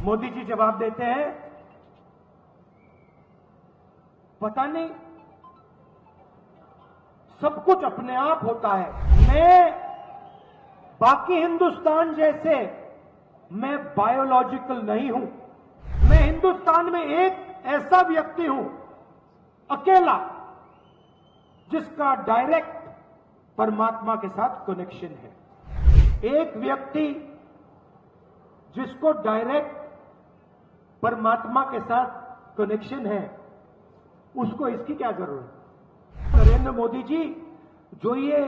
मोदी जी जवाब देते हैं, पता नहीं सब कुछ अपने आप होता है। मैं बाकी हिंदुस्तान जैसे मैं बायोलॉजिकल नहीं हूं। मैं हिंदुस्तान में एक ऐसा व्यक्ति हूं, अकेला, जिसका डायरेक्ट परमात्मा के साथ कनेक्शन है। एक व्यक्ति जिसको डायरेक्ट परमात्मा के साथ कनेक्शन है, उसको इसकी क्या जरूरत है? नरेंद्र मोदी जी, जो ये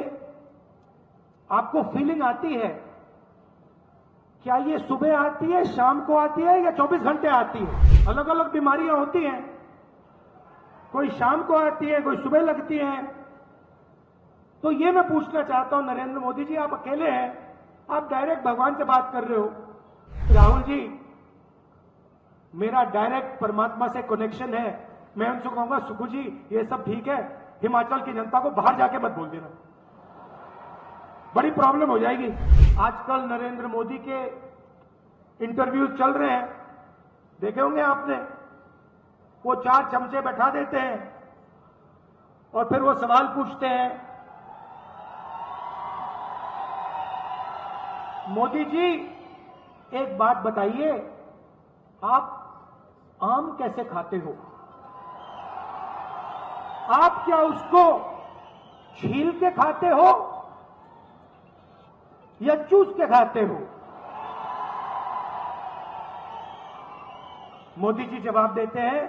आपको फीलिंग आती है, क्या ये सुबह आती है, शाम को आती है या 24 घंटे आती है? अलग अलग बीमारियां होती हैं, कोई शाम को आती है, कोई सुबह लगती है। तो ये मैं पूछना चाहता हूं नरेंद्र मोदी जी, आप अकेले हैं, आप डायरेक्ट भगवान से बात कर रहे हो। राहुल जी, मेरा डायरेक्ट परमात्मा से कनेक्शन है। मैं उनसे कहूंगा, सुखू जी ये सब ठीक है, हिमाचल की जनता को बाहर जाके मत बोल देना, बड़ी प्रॉब्लम हो जाएगी। आजकल नरेंद्र मोदी के इंटरव्यूज चल रहे हैं, देखे होंगे आपने। वो 4 चमचे बैठा देते हैं और फिर वो सवाल पूछते हैं, मोदी जी एक बात बताइए, आप आम कैसे खाते हो? आप क्या उसको छील के खाते हो या चूस के खाते हो? मोदी जी जवाब देते हैं,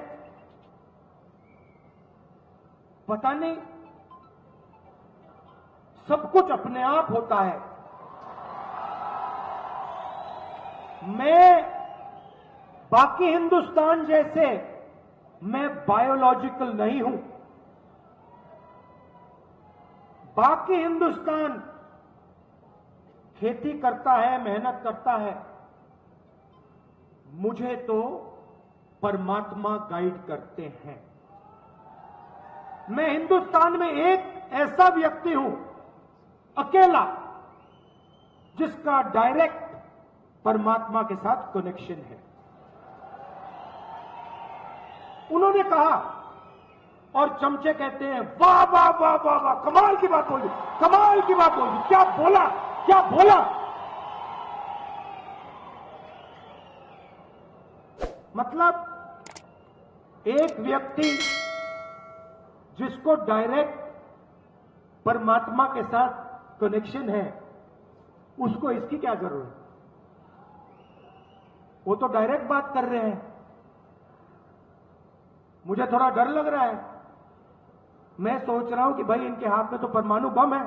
पता नहीं सब कुछ अपने आप होता है। मैं बाकी हिंदुस्तान जैसे मैं बायोलॉजिकल नहीं हूं। बाकी हिंदुस्तान खेती करता है, मेहनत करता है, मुझे तो परमात्मा गाइड करते हैं। मैं हिंदुस्तान में एक ऐसा व्यक्ति हूं, अकेला, जिसका डायरेक्ट परमात्मा के साथ कनेक्शन है। उन्होंने कहा और चमचे कहते हैं, वाह वाह वाह वाह वाह, कमाल की बात बोली, कमाल की बात बोली, क्या बोला, क्या बोला। मतलब एक व्यक्ति जिसको डायरेक्ट परमात्मा के साथ कनेक्शन है, उसको इसकी क्या जरूरत है? वो तो डायरेक्ट बात कर रहे हैं। मुझे थोड़ा डर लग रहा है। मैं सोच रहा हूं कि भाई इनके हाथ में तो परमाणु बम है।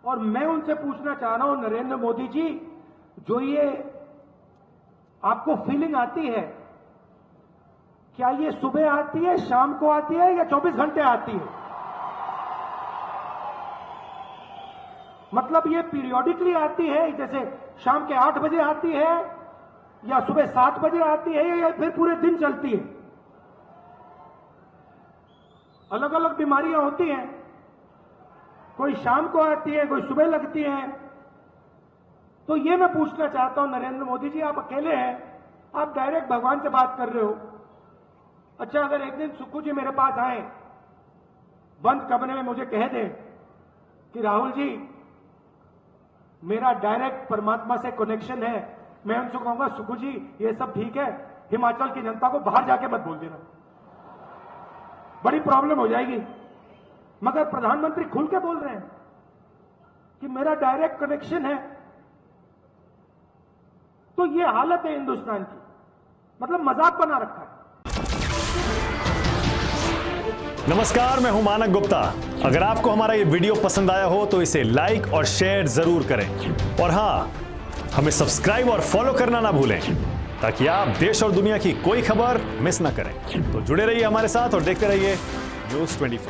और मैं उनसे पूछना चाह रहा हूं, नरेंद्र मोदी जी, जो ये आपको फीलिंग आती है, क्या ये सुबह आती है, शाम को आती है या 24 घंटे आती है? मतलब ये पीरियोडिकली आती है, जैसे शाम के 8 बजे आती है या सुबह 7 बजे आती है या फिर पूरे दिन चलती है? अलग अलग बीमारियां होती हैं, कोई शाम को आती है, कोई सुबह लगती है। तो ये मैं पूछना चाहता हूं नरेंद्र मोदी जी, आप अकेले हैं, आप डायरेक्ट भगवान से बात कर रहे हो। अच्छा, अगर एक दिन सुक्खू जी मेरे पास आए, बंद कमरे में मुझे कह दें कि राहुल जी मेरा डायरेक्ट परमात्मा से कनेक्शन है, मैं उनसे कहूंगा, सुक्खू जी ये सब ठीक है, हिमाचल की जनता को बाहर जाके मत बोल देना, बड़ी प्रॉब्लम हो जाएगी। मगर प्रधानमंत्री खुल के बोल रहे हैं कि मेरा डायरेक्ट कनेक्शन है। तो ये हालत है हिंदुस्तान की, मतलब मजाक बना रखा है। नमस्कार, मैं हूं मानक गुप्ता। अगर आपको हमारा ये वीडियो पसंद आया हो तो इसे लाइक और शेयर जरूर करें, और हां, हमें सब्सक्राइब और फॉलो करना ना भूलें, ताकि आप देश और दुनिया की कोई खबर मिस ना करें। तो जुड़े रहिए हमारे साथ और देखते रहिए News 24।